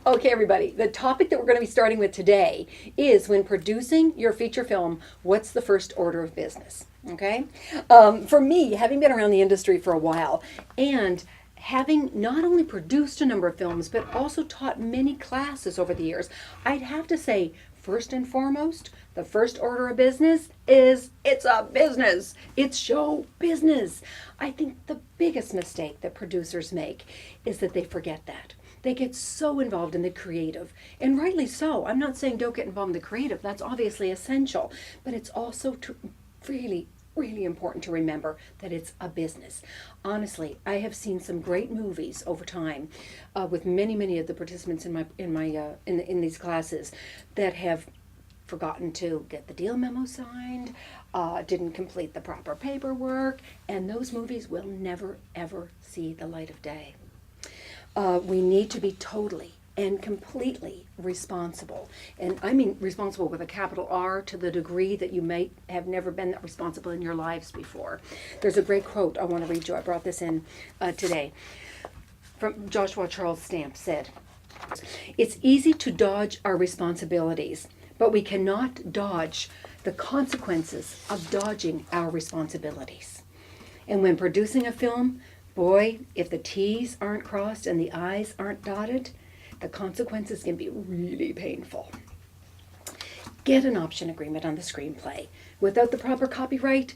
Okay, everybody, the topic that we're going to be starting with today is when producing your feature film, what's the first order of business? Okay? For me, having been around the industry for a while and having not only produced a number of films but also taught many classes over the years, I'd have to say, first and foremost, the first order of business is it's a business. It's show business. I think the biggest mistake that producers make is that they forget that. They get so involved in the creative, and rightly so. I'm not saying don't get involved in the creative, that's obviously essential, but it's also really, really important to remember that it's a business. Honestly, I have seen some great movies over time with many of the participants in these classes that have forgotten to get the deal memo signed, didn't complete the proper paperwork, and those movies will never ever see the light of day. We need to be totally and completely responsible. And I mean responsible with a capital R, to the degree that you may have never been that responsible in your lives before. There's a great quote I want to read you. I brought this in today from Joshua Charles Stamp said, "It's easy to dodge our responsibilities, but we cannot dodge the consequences of dodging our responsibilities." And when producing a film, boy, if the T's aren't crossed and the I's aren't dotted, the consequences can be really painful. Get an option agreement on the screenplay. Without the proper copyright,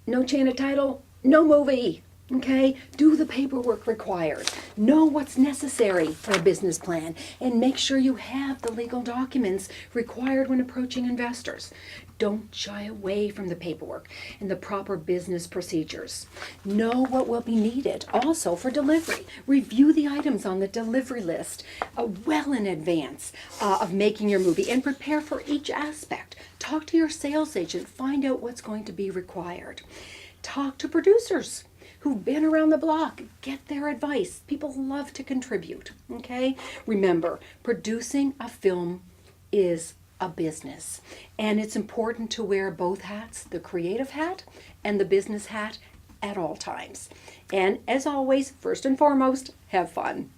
no chain of title, no movie. Okay? Do the paperwork required. Know what's necessary for a business plan, and make sure you have the legal documents required when approaching investors. Don't shy away from the paperwork and the proper business procedures. Know what will be needed also for delivery. Review the items on the delivery list well in advance of making your movie, and prepare for each aspect. Talk to your sales agent. Find out what's going to be required. Talk to producers who've been around the block. Get their advice. People love to contribute, okay? Remember, producing a film is a business, and it's important to wear both hats, the creative hat and the business hat, at all times. And as always, first and foremost, have fun.